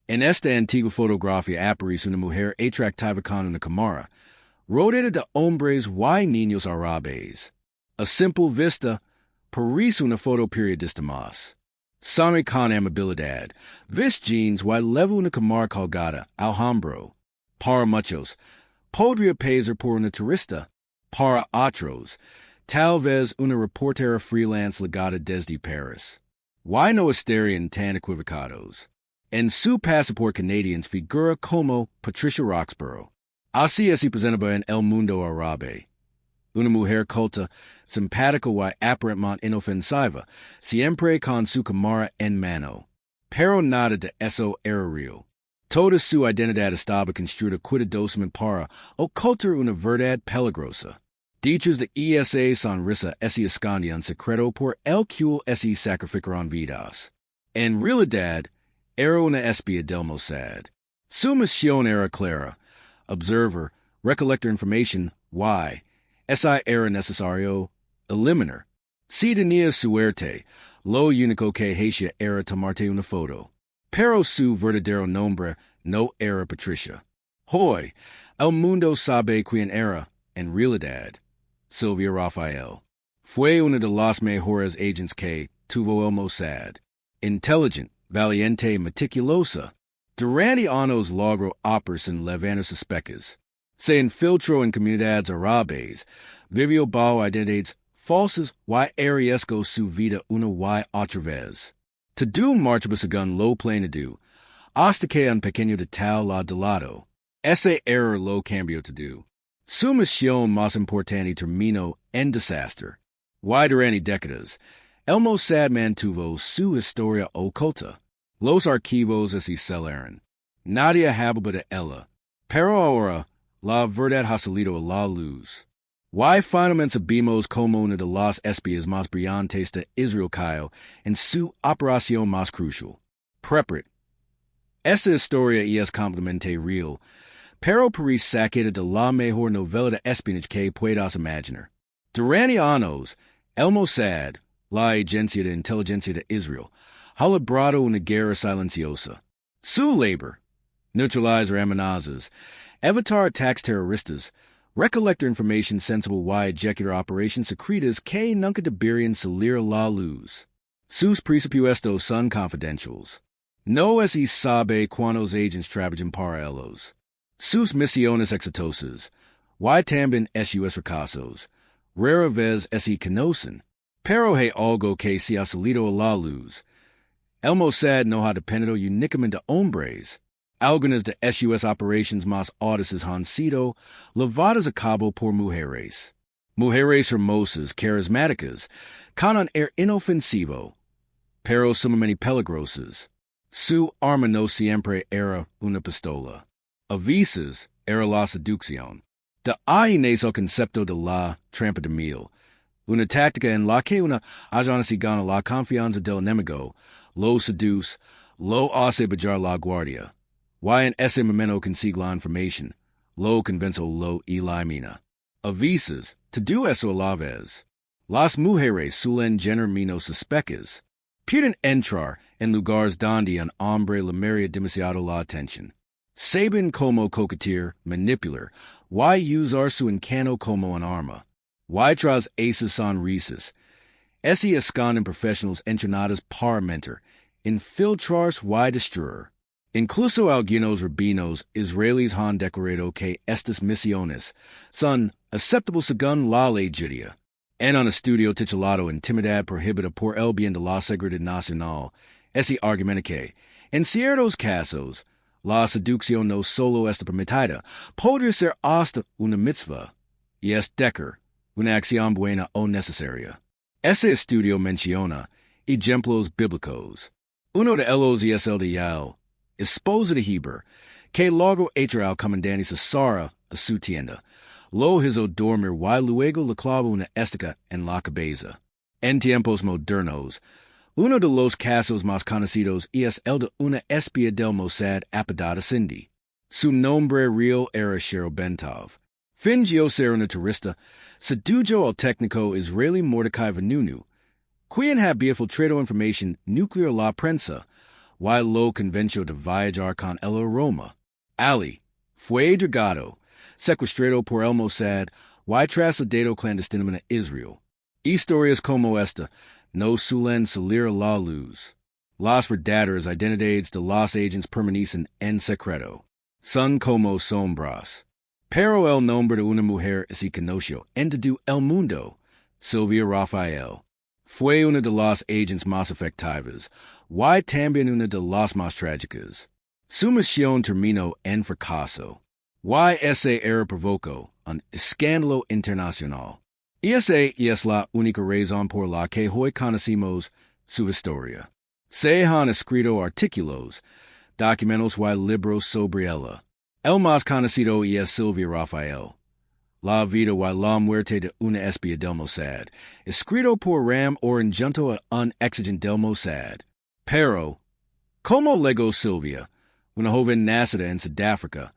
En esta antigua fotografía aparece una mujer atractiva con una cámara, rodeada de hombres y niños árabes. A simple vista parece una foto periodista más. Sonre con amabilidad, vis jeans y leva una cámara colgada al hombro. Para muchos, podría pasar por una turista. Para otros, tal vez una reportera freelance legada desde Paris. Why no estarían tan equivocados? En su pasaporte canadian figura como Patricia Roxborough. Así es presentaba en el mundo árabe. Una mujer culta, simpática y aparentemente inofensiva, siempre con su cámara en mano. Pero nada de eso era real. Toda su identidad estaba construida cuidadosamente para ocultar una verdad peligrosa. Dichos de esa sonrisa se escondían secreto por el cual se sacrificaron vidas. En realidad, era una espía del Mossad. Su misión era clara: observar, recolectar información, y esa era necesario eliminar. Si tenía suerte, lo único que hacía era tomarte una foto. Pero su verdadero nombre no era Patricia. Hoy, el mundo sabe quién era, en realidad. Sylvia Rafael. Fue una de las mejores agents que tuvo el Mossad. Inteligente, valiente y meticulosa. Durante años logró operar en levantar sospechas. Se infiltró en comunidades árabes, vivió bajo identidades falsas y arriesgó su vida una y otra vez. Todo marchaba según lo planeado, hasta que un pequeño detalle la delató. Ese era lo cambió todo. Su misión más importante terminó en desastre. Y durante décadas, el Mossad mantuvo su historia oculta. Los archivos se celaron. Nadie hablaba de ella. Pero ahora, la verdad ha salido a la luz. Y finalmente sabemos como una de las espías más brillantes de Israel cayó en su operación más crucial. Prepare. Esta historia es completamente real, pero parece sacada de la mejor novela de espionaje que puedas imaginar. Durante años, el Mossad, la agencia de inteligencia de Israel, ha librado una guerra silenciosa. Su labor: neutralizar amenazas, evitar ataques terroristas, recolectar información sensible y ejecutar operaciones secretas que nunca deberían salir a la luz. Sus presupuestos son confidenciales. No se sabe cuántos agentes trabajan para ellos. Sus misiones exitosas, y también sus fracasos, rara vez se conocen, pero hay algo que se ha salido a la luz. El Mossad no ha dependido únicamente de hombres. Algunas de sus operaciones más audaces han sido llevadas a cabo por mujeres. Mujeres hermosas, carismáticas, con un air inofensivo, pero sumamente peligrosas. Su arma no siempre era una pistola. A veces era la seducción. De ahí nace el concepto de la trampa de mil, una táctica en la que una agente gana la confianza del enemigo, lo seduce, lo hace bajar la guardia, y en ese momento consigue la información, lo convence o lo elimina. A veces, todo eso a la vez. Las mujeres suelen generar menos sospechas. Pueden entrar en lugares donde un hombre le merece demasiado la atención. Saben cómo coquetear, manipular, y usar su encanto como un arma. Y tras esas sonrisas, se esconden profesionales entrenados para mentir, infiltrarse y destruir. Incluso algunos rabinos israelíes han declarado que estas misiones son aceptables según la ley judía. En un estudio titulado Intimidad prohibida por el bien de la seguridad nacional, se argumenta que, en ciertos casos, la seducción no solo está permitida, podría ser hasta una mitzvah, y es decir, una acción buena o necesaria. Ese estudio menciona ejemplos bíblicos. Uno de ellos es el de Yael, esposa de Heber, que logró entrar al comandante Sara a su tienda. Lo hizo dormir y luego le clavó una estaca en la cabeza. En tiempos modernos, uno de los casos más conocidos es el de una espía del Mossad apodada Cindy. Su nombre real era Cheryl Bentov. Fingió ser una turista, sedujo al técnico israelí Mordecai Vanunu, quien había filtrado información nuclear a la prensa, y lo convenció de viajar con el a Roma. Ali, fue drogado, secuestrado por el Mossad, y trasladado clandestinamente a Israel. Historias como esta no suelen salir a la luz. Las verdaderas identidades de los agentes permanecen en secreto. Son como sombras. Pero el nombre de una mujer se conoció en todo el mundo. Sylvia Rafael. Fue una de las agentes más efectivas, y también una de las más trágicas. Su misión terminó en fracaso, y ese era provocó un escándalo internacional. Y esa es la única razón por la que hoy conocemos su historia. Se han escrito artículos, documentos y libros sobre ella. El más conocido es Sylvia Rafael. La vida y la muerte de una espía del Mossad, escrito por Ram Orangento a un exagente del Mossad. Pero, como legó Sylvia, una joven nacida en Sudáfrica,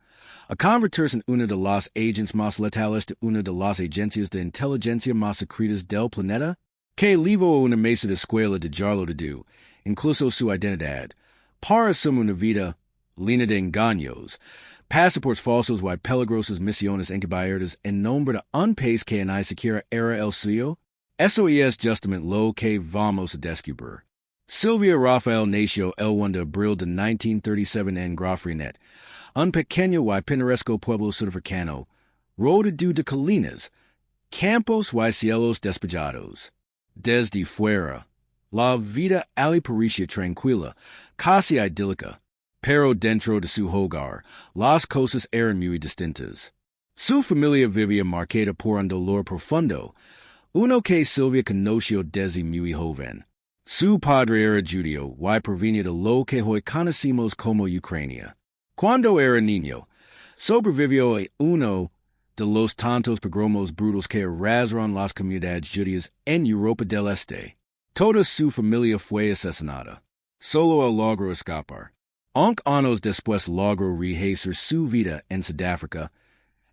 a convertirse en una de las agentes más letales de una de las agencias de inteligencia más secretas del planeta, que llevó a una mesa de escuela de Jarlo de Du, incluso su identidad, para asumir una vida llena de engaños, pasaportes falsos y peligrosos misiones encubiertas en nombre de un país que ni siquiera era el suyo? Eso es justamente lo que vamos a descubrir. Sylvia Rafael nació el 1 de abril de 1937 en Grafrinet, un pequeño y pintoresco pueblo sudafricano, rodeado de colinas, campos y cielos despejados. Desde fuera, la vida le parecía tranquila, casi idílica, pero dentro de su hogar, las cosas eran muy distintas. Su familia vivía marcada por un dolor profundo, uno que Sylvia conoció desde muy joven. Su padre era judío y provenía de lo que hoy conocemos como Ucrania. Cuando era niño, sobrevivió a uno de los tantos pogromos brutos que arrasaron las comunidades judías en Europa del Este. Toda su familia fue asesinada. Solo él logró escapar. Aunque años después logró rehacer su vida en Sudáfrica,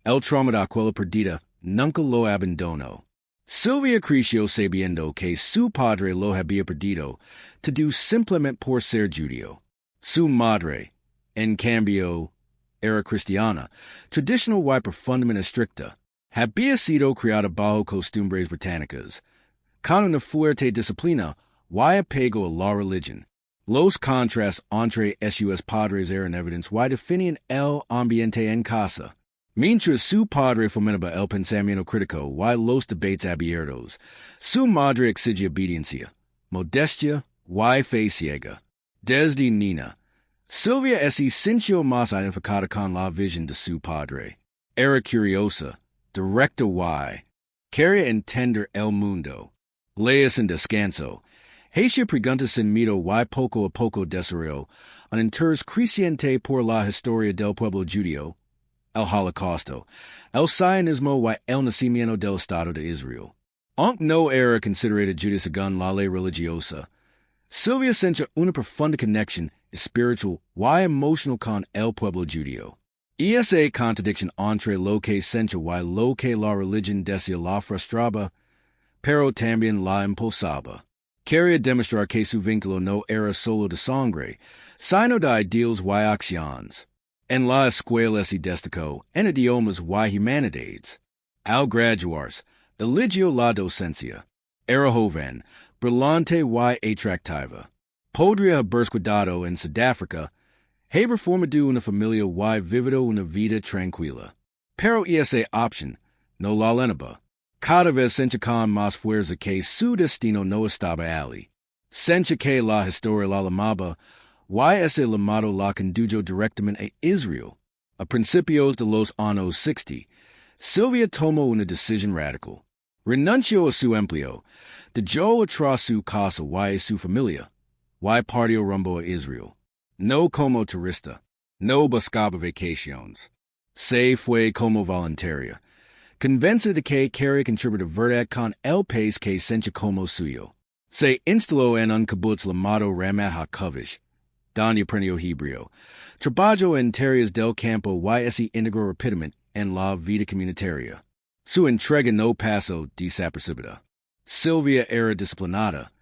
el trauma de aquella perdida nunca lo abandonó. Sylvia creció sabiendo que su padre lo había perdido todo simplemente por ser judío. Su madre, en cambio, era cristiana, tradicional y profundamente estricta. Había sido criada bajo costumbres británicas, con una fuerte disciplina y apego a la religión. Los contrastes entre sus padres eran evidentes y definían el ambiente en casa. Mientras su padre fomentaba el pensamiento crítico y los debates abiertos, su madre exigía obediencia, modestia y fe ciega. Desde niña, Sylvia se sintió más identificada con la visión de su padre. Era curiosa, directa y quería entender el mundo. Leía sin descanso. Hacía preguntas sin miedo y poco a poco desarrolló un interés creciente por la historia del pueblo judío, el Holocausto, el sionismo y el nacimiento del Estado de Israel. Aunque no era considerada judía según la ley religiosa, Sylvia sentía una profunda conexión espiritual y emocional con el pueblo judío. Y esa contradicción entre lo que sentía y lo que la religión decía la frustraba, pero también la impulsaba. Quería demostrar que su vínculo no era solo de sangre, sino de ideales y acciones. En la escuela se destacó en idiomas y humanidades. Al graduarse, eligió la docencia. Era joven, brillante y atractiva. Podría haberse quedado en Sudáfrica, haber formado una familia y vivido una vida tranquila. Pero esa opción no la llenaba. Cada vez sentía con más fuerza que su destino no estaba allí. Sentía que la historia la llamaba, y ese llamado la condujo directamente a Israel. A principios de los años 60, Sylvia tomó una decisión radical. Renunció a su empleo, dejó atrás su casa y su familia, y partió rumbo a Israel. No como turista, no buscaba vacaciones. Se fue como voluntaria, convencida de que quería contribuir de verdad con el país que sentía como suyo. Se instaló en un kibbutz llamado Ramat HaKodesh, donde aprendió hebreo. Trabajó en tareas del campo y se integró rápidamente en la vida comunitaria. Su entrega no pasó desapercibida. Sylvia era disciplinada,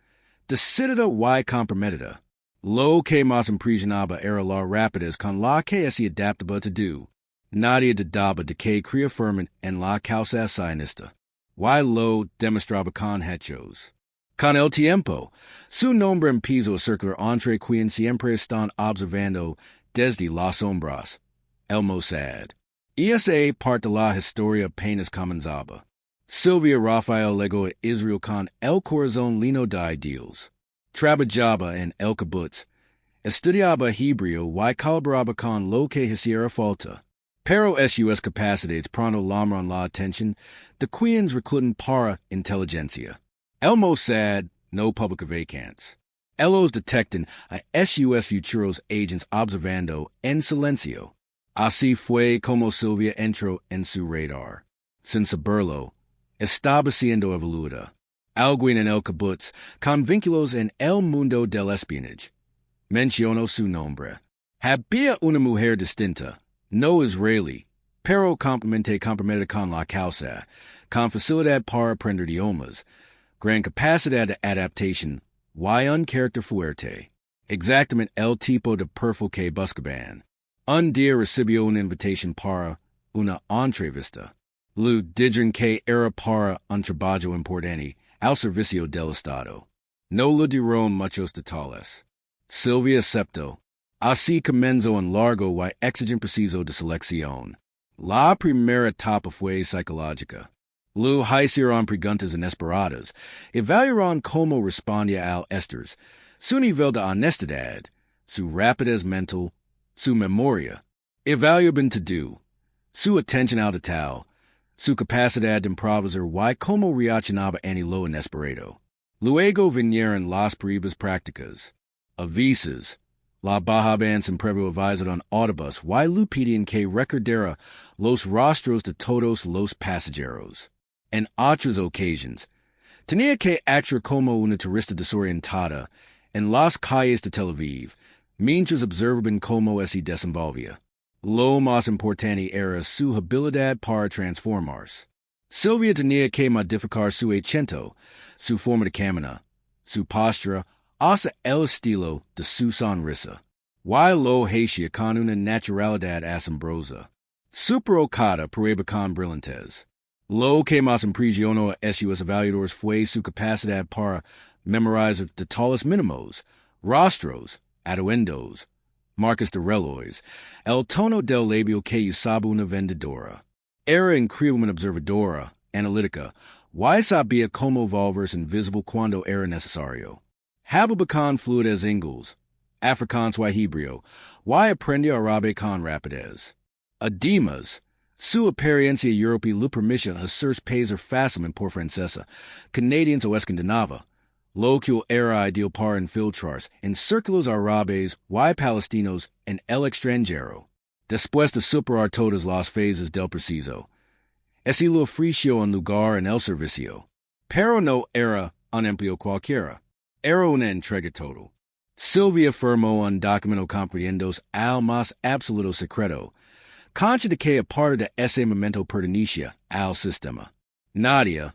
decidida y comprometida. Lo que más impresionaba era la rapidez con la que se adaptaba to do. Nadie dudaba de que creía firme en la causa sionista. Y lo demostraba con hechos. Con el tiempo, su nombre empezó a circular entre quien siempre están observando desde las sombras, el Mossad. Esa parte de la historia apenas comenzaba. Sylvia Rafael legó a Israel con el corazón lleno de ideals. Trabajaba en el kibbutz, estudiaba hebreo y colaboraba con lo que hiciera falta. Pero sus capacidades pronto llamaron la atención de quienes reclutan para inteligencia. El Mossad no publica vacantes. Ellos detectan a sus futuros agents observando en silencio. Así fue como Sylvia entró en su radar. Sin saberlo, estaba siendo evaluada. Alguien en el kibbutz, con vínculos en el mundo del espionaje. Mencionó su nombre. Había una mujer distinta, no israelí, pero completamente comprometida con la causa, con facilidad para aprender idiomas, gran capacidad de adaptación, y un carácter fuerte. Exactamente el tipo de perfil que buscaban. Un día recibió una invitación para una entrevista. Lo dijeron que era para un trabajo importante al servicio del Estado. No le dieron muchos detalles. Sylvia aceptó. Así comenzó un largo y exigente proceso de selección. La primera etapa fue psicológica. Lo hicieron preguntas inesperadas. Evaluaron cómo respondía al estrés, su nivel de honestidad, su rapidez mental, su memoria. Evaluaban todo, su atención al detalle, su capacidad de improvisar y cómo reaccionaba ante lo inesperado. Luego vinieron las pruebas prácticas. Avisos. La bajaban sin previo aviso en autobús y lo pedían que recordara los rostros de todos los pasajeros. En otras ocasiones, tenía que actuar como una turista desorientada en las calles de Tel Aviv, mientras observaban cómo se desenvolvía. Lo más importante era su habilidad para transformarse. Sylvia tenía que modificar su acento, su forma de caminar, su postura, hasta el estilo de su sonrisa. Y lo hacía con una naturalidad asombrosa. Superó cada prueba con brillantez. Lo que más impresionó a sus evaluadores fue su capacidad para memorizar detalles mínimos, rostros, atuendos, marcas de relojes, el tono del labio que usaba una vendedora. Era increíblemente observadora, analítica, y sabía cómo volverse invisible cuando era necesario. Hablaba con fluidez inglés, afrikaans y hebreo, y aprendió árabe con rapidez. Además, su experiencia europea le permitió hacer países fácilmente por francesa, canadienses o escandinava, lo que era ideal para infiltrarse en círculos árabes y palestinos en el extranjero. Después de superar todas las fases del proceso, ese lo ofreció un lugar en el servicio. Pero no era un empleo cualquiera. Era una entrega total. Sylvia firmó un documento comprendiendo al más absoluto secreto, consciente de que aparte de ese momento pertenecía al sistema. Nadie,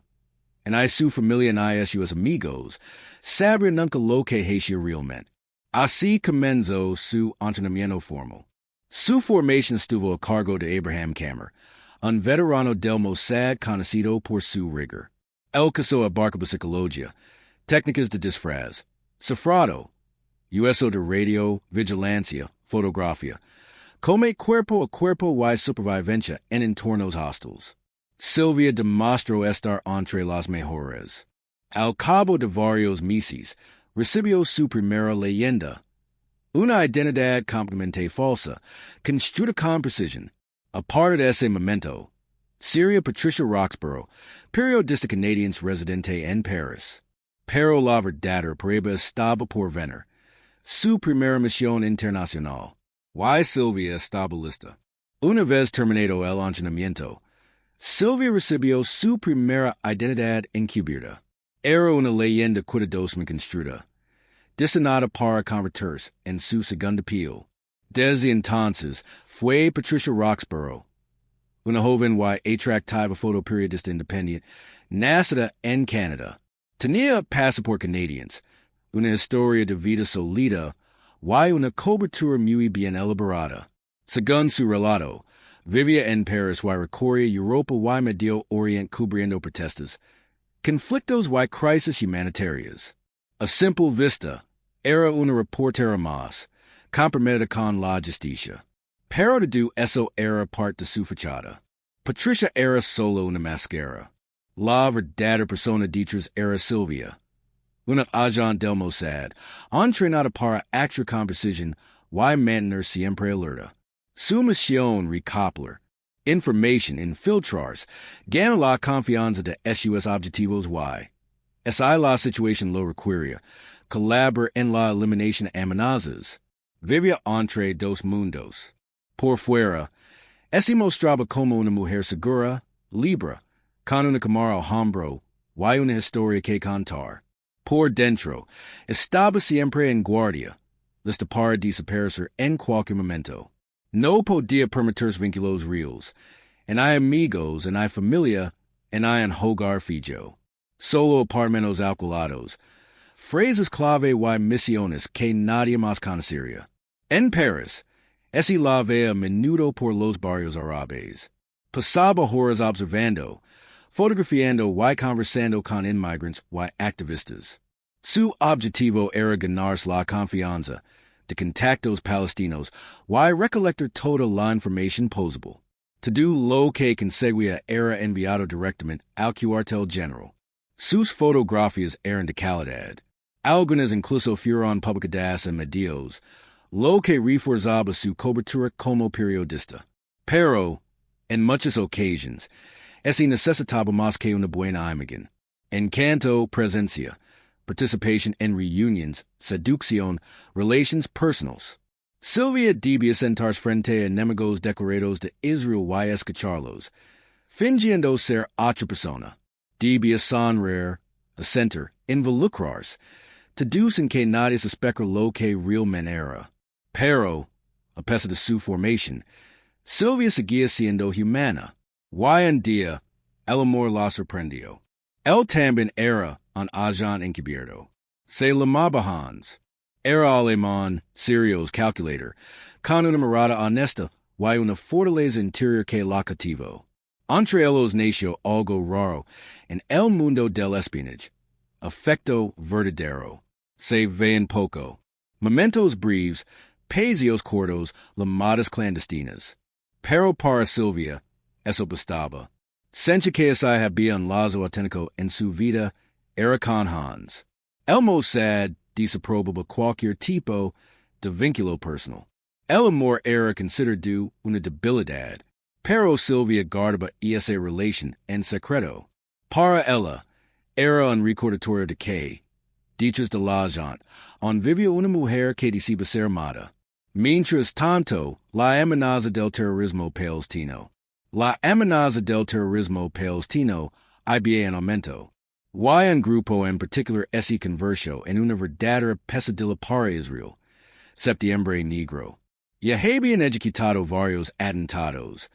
en su familia ni sus amigos, sabría nunca lo que hacía realmente. Así comenzó su entrenamiento formal. Su formación estuvo a cargo de Abraham Kammer, un veterano del Mossad conocido por su rigor. Él caso abarcaba psicología, técnicas de disfraz, cifrado, uso de radio, vigilancia, fotografía, como cuerpo a cuerpo y supervivencia en entornos hostiles. Sylvia demostró estar entre las mejores. Al cabo de varios meses, recibió su primera leyenda, una identidad completamente falsa, construida con precisión. Aparte de ese momento, sería Patricia Roxborough, periodista canadiense residente en Paris. Pero la verdadera prueba estaba por venir. Su primera misión internacional. Y Sylvia estaba lista. Una vez terminado el entrenamiento, Sylvia recibió su primera identidad encubierta. Era una leyenda cuidadosamente construida, diseñada para convertirse en su segunda piel. Desde entonces, fue Patricia Roxborough, una joven y atractiva fotoperiodista independiente, nacida en Canadá. Tenía pasaporte canadiense, una historia de vida sólida, y una cobertura muy bien elaborada. Según su relato, vivía en Paris y recorría Europa y Medio Oriente cubriendo protestas, conflictos y crisis humanitarias. A simple vista, era una reportera más, comprometida con la justicia. Pero de do eso era parte de su fachada. Patricia era solo una máscara. La verdadera persona detrás era Sylvia, una agente del Mossad, entrenada para actuar con precisión y mantener siempre alerta. Su misión recapturar información, infiltrarse, ganar la confianza de sus objetivos y, esa la situación lo requería, colaborar en la eliminación de amenazas. Vivía entre dos mundos. Por fuera, se mostraba como una mujer segura, libre, con una cámara al hombro y una historia que contar. Por dentro, estaba siempre en guardia, lista para desaparecer en cualquier momento. No podía permitirse vínculos reales. En hay amigos, en hay familia, en hay un hogar fijo. Solo apartamentos alquilados. Frases clave y misiones que nadie más conocería. En Paris, ese la veía a menudo por los barrios árabes. Pasaba horas observando, fotografiando y conversando con inmigrantes y activistas. Su objetivo era ganarse la confianza de contactos palestinos y recolectar toda la información posible. Todo lo que conseguía era enviado directamente al cuartel general. Sus fotografías eran de calidad. Algunas incluso fueron publicadas en medios, lo que reforzaba su cobertura como periodista. Pero, en muchas ocasiones, ese necesitaba más que una buena imagen. Encanto, presencia, participación en reuniones, seducción, relations personales. Sylvia debía sentarse frente a enemigos declarados de Israel y escucharlos, fingiendo ser otra persona. Debía sonreír, asentir, involucrarse, deducen que nadie sospechó lo que realmente era. Pero, a pesar de su formación, Sylvia seguía siendo humana. Y un día, el amor la sorprendió. Él también era un agente encubierto. Se llamaba Hans. Era alemán, serios, calculator, con una mirada honesta y una fortaleza interior que la cautivó. Entre ellos nació algo raro en el mundo del espionaje. Afecto verdadero. Se ven poco. Momentos breves, pasios cortos, llamadas clandestinas. Pero para Sylvia, eso bastaba. Sentía que esa había un lazo auténtico en su vida, era con Hans. El Mossad desaprobaba cualquier tipo de vínculo personal. El amor era considerado una debilidad, pero Sylvia guardaba esa relación en secreto. Para ella, era un recordatorio de que, dichos de la gente, aún vivía una mujer que decía ser amada. Mientras tanto, la amenaza del terrorismo palestino. La amenaza del terrorismo palestino había en aumento. Y un grupo en particular se convirtió en una verdadera pesadilla para Israel. Septiembre Negro. Ya habían ejecutado varios atentados,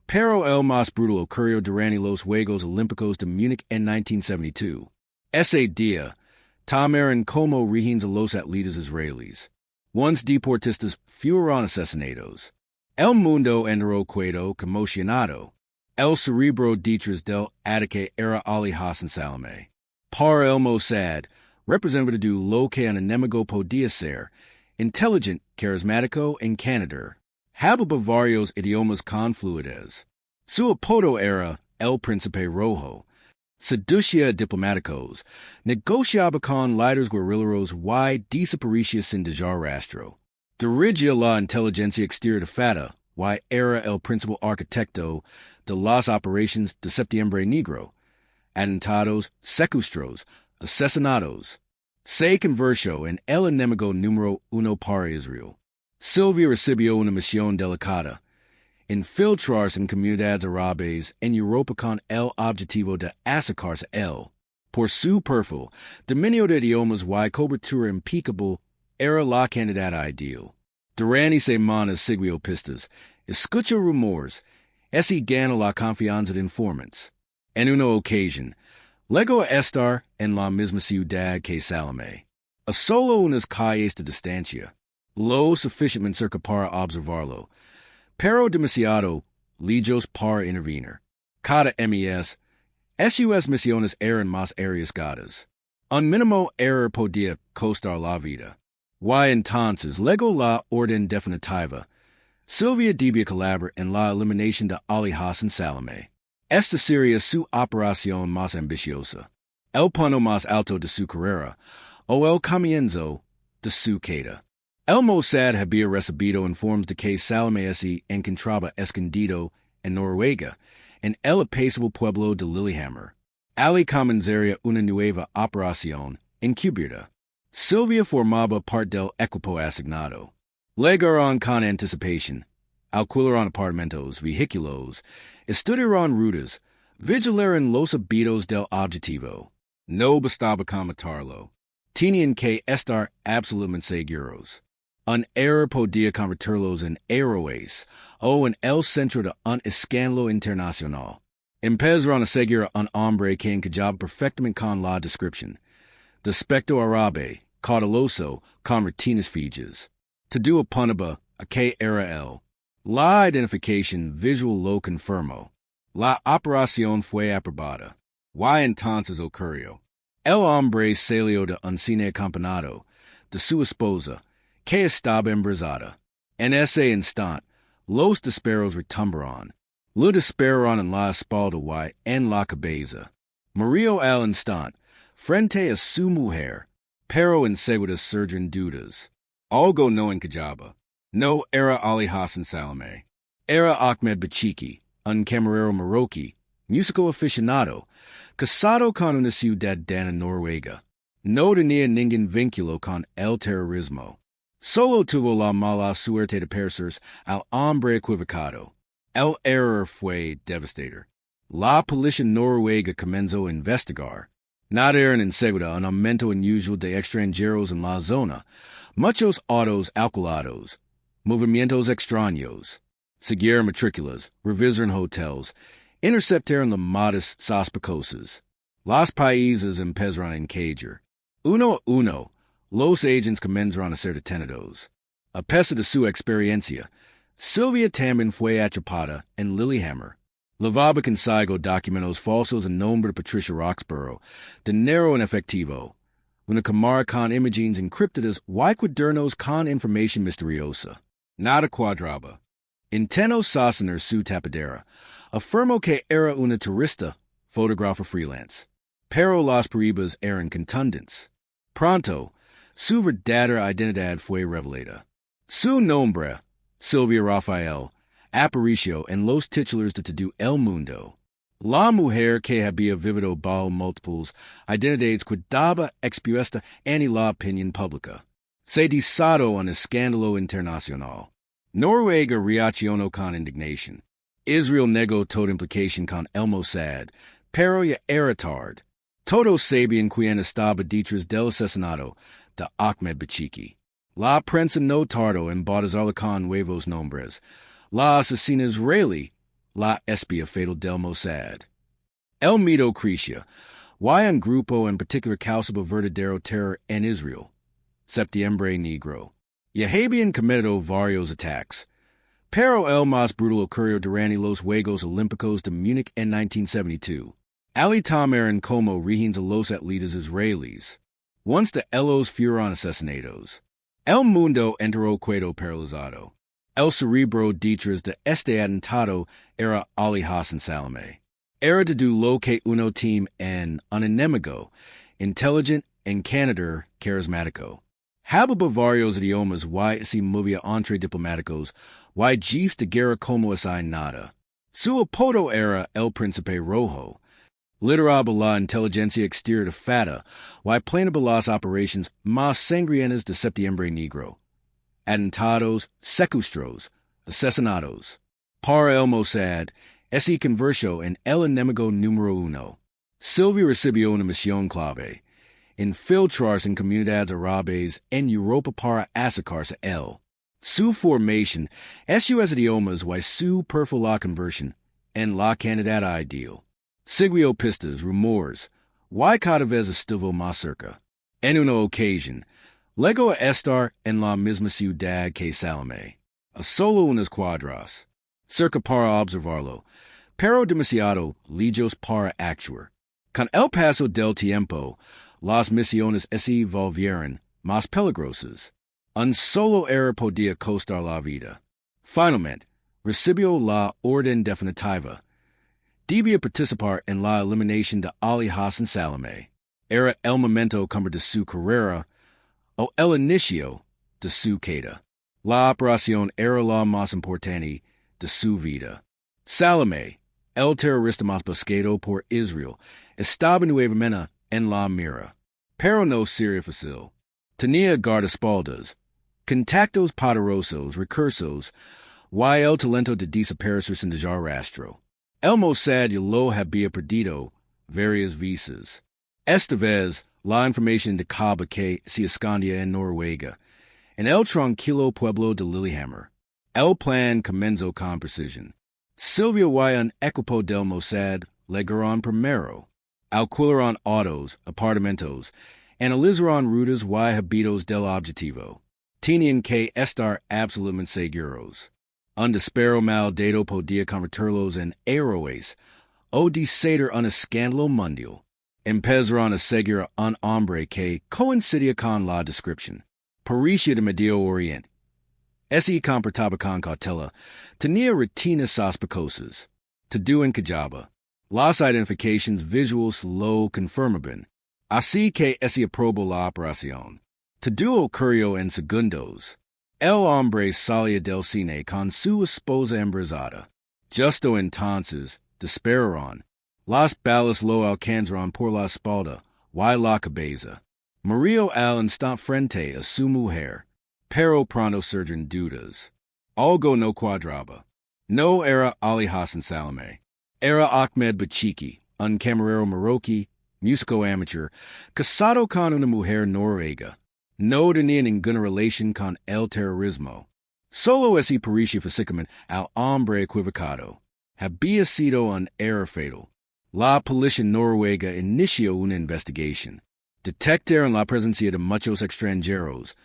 pero el más brutal ocurrió durante los Juegos Olímpicos de Múnich en 1972. Ese día, tomaron como rehenes a los atletas israelíes. Once deportistas fueron asesinados. El mundo entró quedó conmocionado. El cerebro detrás del ataque era Ali Hassan Salame. Para el Mossad, representaba lo que un enemigo podía ser, inteligente, carismático, encantador. Hablaba varios idiomas con fluidez. Su apodo era El Príncipe Rojo. Seducía diplomáticos, negociaba con líderes guerrilleros y desaparecía sin dejar rastro. Dirigía la inteligencia exterior de Fata y era el principal arquitecto de las operaciones de Septiembre Negro, atentados, secuestros, asesinatos. Se convirtió en el enemigo número uno para Israel. Sylvia recibió una misión delicada, infiltrarse en comunidades árabes en Europa con el objetivo de acercarse a él. Por su perfil, dominio de idiomas y cobertura impecable, era la candidata ideal. Durante semanas siguió pistas, escuchó rumores, y ganó la confianza de informantes. En una ocasión, llegó a estar en la misma ciudad que Salome, a solo unas calles de distancia. lo sufficientment circa para observarlo, pero demasiado lejos para intervenir. Cada mes, sus misiones eran más arriesgadas. Un mínimo error podía costar la vida. Y entonces, luego la orden definitiva, Sylvia debía colaborar en la eliminación de Ali Hassan Salame. Esta sería su operación más ambiciosa, el punto más alto de su carrera, o el comienzo de su queda. El Mossad había recibido informes de que Salame se encontraba escondido en Noruega, en el apacible pueblo de Lillehammer. Ali comenzaría una nueva operación encubierta. Sylvia formaba parte del equipo asignado. Llegaron con anticipación, alquilaron apartamentos, vehículos, estudiaron rutas, vigilaron los hábitos del objetivo. No bastaba con matarlo. Tenían que estar absolutamente seguros. Un error podía convertirlos en héroes o en el centro de un escándalo internacional. Empezaron a seguir a un hombre que encajaba perfectamente con la descripción. De aspecto árabe, cauteloso, con rutinas fijas. Todo apuntaba a que era él. La identificación visual lo confirmó. La operación fue aprobada. Y entonces ocurrió. El hombre salió de un cine acompanado de su esposa, que estaba embarazada. En ese instante, los disparos retumbaron. Lo dispararon en la espalda y en la cabeza. Murió al instante, frente a su mujer, pero enseguida surgieron dudas. Algo no encajaba. No era Ali Hassan Salame. Era Ahmed Bachiki, un camarero marroquí, músico aficionado, casado con una ciudadana noruega. No tenía ningún vínculo con el terrorismo. Solo tuvo la mala suerte de parecerse al hombre equivocado. El error fue devastador. La policía noruega comenzó a investigar. Notaron enseguida un aumento inusual de extranjeros en la zona, muchos autos alquilados, movimientos extraños. Siguieron matrículas, revisaron hoteles, interceptaron llamadas sospechosas. Los países empezaron a encajar. Uno a uno, los agents comenzaron a ser detenidos. A pesar de su experiencia, Sylvia también fue atrapada en Lillehammer. Lavaba consigo documentos falsos en nombre de Patricia Roxborough, dinero en efectivo, una cámara con imágenes encriptadas y cuadernos con información misteriosa. Nada cuadraba. Intentó sostener su tapadera. Afirmó que era una turista, fotógrafa freelance. Pero las pruebas eran contundentes. Pronto, su verdadera identidad fue revelada. Su nombre, Sylvia Rafael, apareció en los titulares de todo el mundo. La mujer que había vivido bajo múltiples identidades quedaba expuesta ante la opinión pública. Se desató un escándalo internacional. Noruega reaccionó con indignación. Israel negó toda implicación con el Mossad, pero ya era tarde. Todos sabían quién estaba detrás del asesinato de Ahmed Bachiki. La prensa no tardó en bautizarla con nuevos nombres. La asesina israelí, la espía fatal del Mossad. El mito creció, y un grupo en particular causaba verdadero terror en Israel. Septiembre Negro. Ya habían cometido varios ataques, pero el más brutal ocurrió durante los Juegos Olímpicos de Múnich en 1972. Ali tomaron como rehenes a los atletas israelíes. Once de ellos fueron asesinados. El mundo entero quedó paralizado. El cerebro detrás de este atentado era Ali Hassan Salame. Era de lo que uno teme en un enemigo, inteligente, encantador, carismático. Hablaba varios idiomas y se movía entre diplomáticos y jefes de guerra como si nada. Su apodo era el Príncipe Rojo. Lideraba la inteligencia exterior de Fata y planeaba las operaciones más sangrientas de Septiembre Negro. Atentados, secuestros, asesinatos. Para el Mossad, se convirtió en el enemigo número uno. Sylvia recibió una misión clave: infiltrarse en comunidades árabes en Europa para acercarse a él. Su formación, sus idiomas y su perfil la conversión en la candidata ideal. Siguió pistas, rumores, y cada vez estuvo más cerca. En una ocasión, Lego a estar en la misma ciudad que Salome. A solo unas cuadras. Cerca para observarlo. Pero demasiado lejos para actuar. Con el paso del tiempo, las misiones se volvieron más peligrosas. Un solo error podía costar la vida. Finalmente, recibió la orden definitiva. Debía participar en la eliminación de Ali Hassan Salome. Era el momento como de su carrera o el inicio de su queda. La operación era la más importante de su vida. Salome, el terrorista más buscado por Israel, estaba nuevamente en la mira. Pero no sería fácil. Tenía guardaespaldas, contactos poderosos, recursos, y el talento de desaparecer sin dejar rastro. El Mossad lo había perdido varias veces. Esta vez, la información de Cabo que se escondía en Noruega, en el tranquilo pueblo de Lillehammer. El plan comenzó con precisión. Sylvia y un equipo del Mossad llegaron primero. Alquilaron autos, apartamentos, analizaron rutas y habitos del objetivo. Tenían que estar absolutamente seguros. Un disparo mal dado podía convertirlos en héroes o desatar un escándalo mundial. Empezaron a seguir a un hombre que coincidía con la descripción. Parecía de Medio Oriente. Ese comportaba con cautela. Tenía rutinas sospechosas. Todo encajaba. Las identificaciones visuales lo confirmaban. Así que ese aprobó la operación. Todo ocurrió en segundos. El hombre salía del cine con su esposa embarazada. Justo entonces, dispararon. Las balas lo alcanzaron por la espalda y la cabeza. Murió al instante frente a su mujer, pero pronto surgieron dudas. Algo no cuadraba. No era Ali Hassan Salome. Era Ahmed Bachiki, un camarero marroquí, músico amateur, casado con una mujer noruega. No tenía ninguna relación con el terrorismo. Solo ese parecía físicamente al hombre equivocado. Había sido un error fatal. La policía noruega inició una investigación. Detectaron la presencia de muchos extranjeros,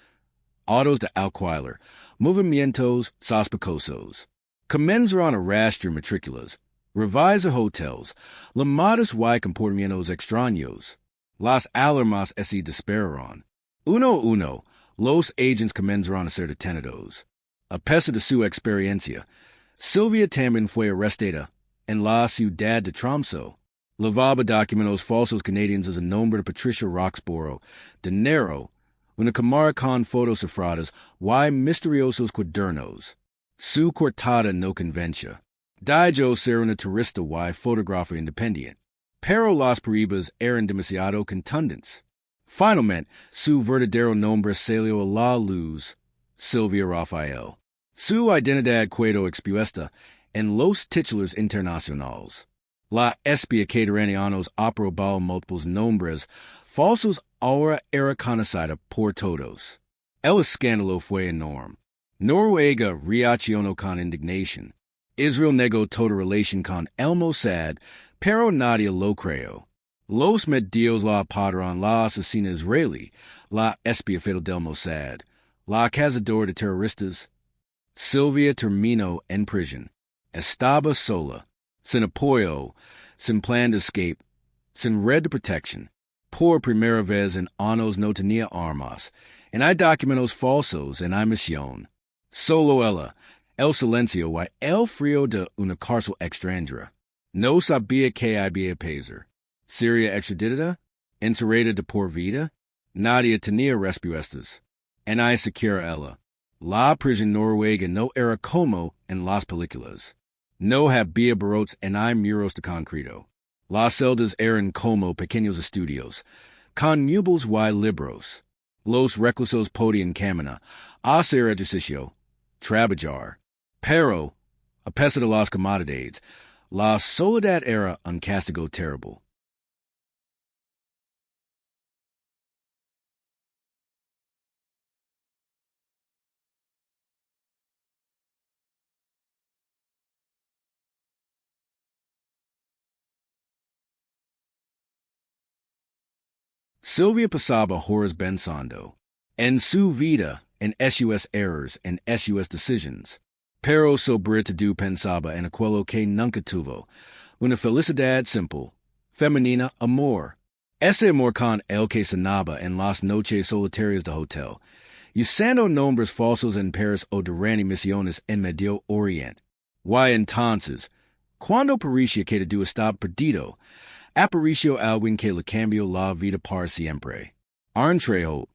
autos de alquiler, movimientos sospechosos. Comenzaron a rastrear matrículas, revisar hotels, llamadas y comportamientos extraños. Las alarmas se dispararon. Uno a uno, los agentes comenzaron a ser detenidos. A pesar de su experiencia, Sylvia también fue arrestada en la ciudad de Tromsø. Lavaba documentos falsos canadienses a nombre de Patricia Roxborough, dinero, una cámara con fotos cifradas y misteriosos cuadernos. Su cortada no convencia. Dijo ser una turista y fotógrafa independiente, pero las pruebas eran demasiado contundentes. Finalmente, su verdadero nombre salió a la luz, Sylvia Rafael. Su identidad quedó expuesta en los titulares internacionales. La espía caterina nos aprobó múltiples nombres falsos ahora era conocida por todos. El escándalo fue enorme. Noruega reaccionó con indignación. Israel negó toda relación con el Mossad, pero nadie lo creyó. Los medios la apodaron la asesina israelí, la espía fatal del Mossad, la cazadora de terroristas. Sylvia terminó en prisión. Estaba sola, sin apoyo, sin plan de escape, sin red de protección. Por primera vez en años no tenía armas, en hay documentos falsos en hay misión. Solo ella, el silencio y el frío de una cárcel extranjera. No sabía que había peser. Sería extraditada, encerrada de por vida. Nadie tenía respuestas. En hay siquiera ella. La prisión noruega no era como en las películas. No había barrotes en hay muros de concreto. Las celdas eran como pequeños estudios, con muebles y libros. Los reclusos podían caminar, hacer ejercicio, trabajar. Pero, a pesar de las comodidades, la soledad era un castigo terrible. Sylvia pasaba horas pensando. En su vida, en sus errors, en sus decisions. Pero sobre todo pensaba en aquello que nunca tuvo, una felicidad simple, femenina amor. Ese amor con el que cenaba en las noches solitarias de hotel, usando nombres falsos en Paris o durante Misiones en Medio Oriente. Y entonces, cuando parecía que todo estaba perdido, apareció alguien que le cambió la vida para siempre. Entrejo,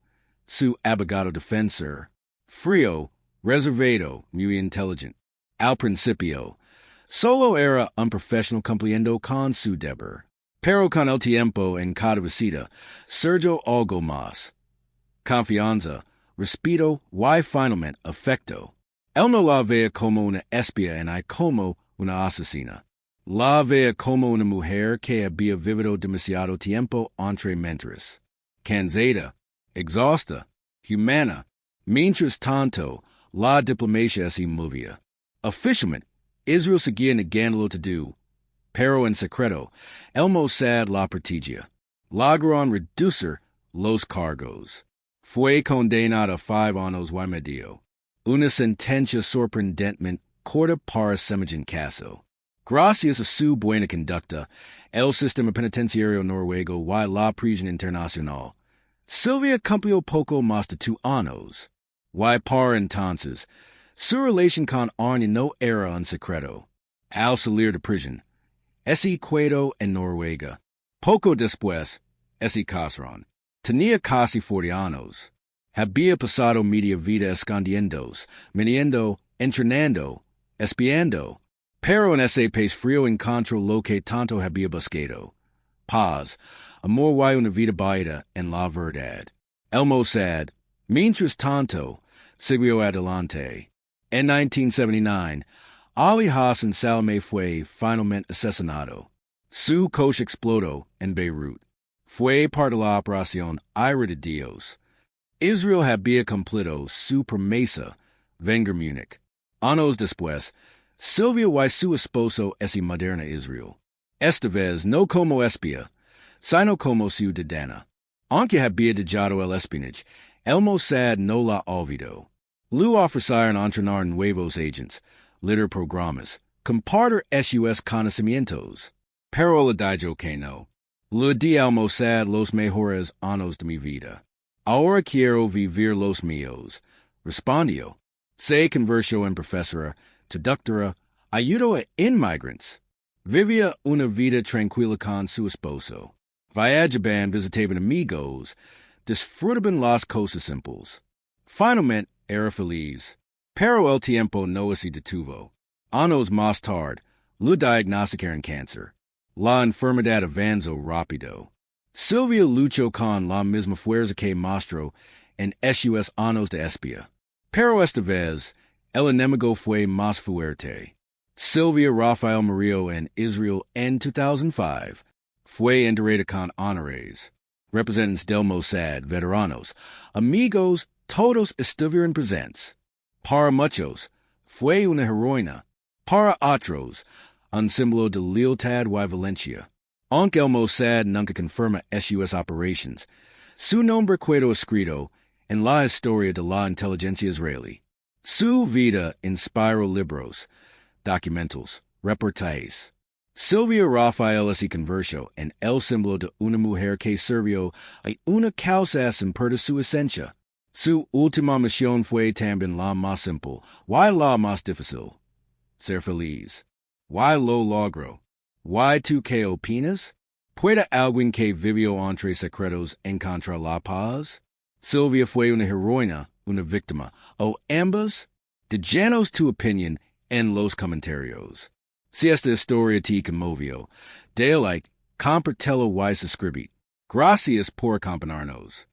su abogado defensor, frío, reservado, muy inteligente. Al principio, solo era un profesional cumpliendo con su deber. Pero con el tiempo en cada visita, surgió algo más. Confianza, respeto y finalmente afecto. Él no la veía como una espía y como una asesina. La veía como una mujer que había vivido demasiado tiempo entre mentes. Cansada, exhausta, humana. Mientras tanto, la diplomacia se movía. Oficialmente, Israel seguía negándolo todo, pero en secreto, el Mossad la protegía. Lograron reducir los cargos. Fue condenado a 5 años y medio. Una sentencia sorprendentemente corta para semejante caso. Gracias a su buena conducta, el sistema penitenciario noruego y la prisión internacional, Sylvia cumplió poco más de 2 años. Y para entonces, su relación con Arne no era un secreto. Al salir de prisión, ese quedó en Noruega. Poco después, ese casaron. Tenía casi 40 años. Había pasado media vida escondiéndose, mintiendo, entrenando, espiando. Pero en ese país frío encontró lo que tanto había buscado. Paz, amor y una vida baida en la verdad. El Mossad, mientras tanto, siguió adelante. En 1979, Ali Hassan Salame fue finalmente asesinado. Su coche explotó en Beirut. Fue parte de la operación Ira de Dios. Israel había cumplido su promesa, vengar Múnich. Años después, Sylvia y su esposo ese moderna Israel. Esta vez no como espía, sino como ciudadana. Aunque había dejado el espionage, el Mossad no la olvidó. Le ofrecieron entrenar nuevos agentes, liderar programas, compartir sus conocimientos. Pero le dijo que no. Le di al Mossad los mejores años de mi vida. Ahora quiero vivir los míos. Respondió. Se convirtió en profesora, traductora, ayudó a inmigrantes. Vivía una vida tranquila con su esposo. Viajaban, visitaban amigos, disfrutaban las cosas simples. Finalmente era feliz. Pero el tiempo no se detuvo. Años más tarde, le diagnosticaron cáncer. La enfermedad avanzó rápido. Sylvia luchó con la misma fuerza que mostró en sus años de espía. Pero esta vez, el enemigo fue más fuerte. Sylvia Rafael murió en Israel en 2005. Fue enterrada con honores. Representantes del Mossad, veteranos, amigos, todos estuvieron presentes. Para muchos, fue una heroína. Para otros, un símbolo de lealtad y valencia. Aunque el Mossad nunca confirma sus operations, su nombre quedó escrito en la historia de la inteligencia israelí. Su vida inspiró libros, documentals, reportajes. Sylvia Rafael se convirtió en el símbolo de una mujer que sirvió a una causa sin perder su esencia. Su última misión fue también la más simple, y la más difícil. Ser feliz. Y lo logró. ¿Y tú qué opinas? ¿Puede alguien que vivió entre secretos encontrar la paz? Sylvia fue una heroína, una víctima, o ambas? Déjanos tu opinión en los comentarios. Si esta historia te conmovió, dale like, compártelo y suscribir. Gracias por acompañarnos.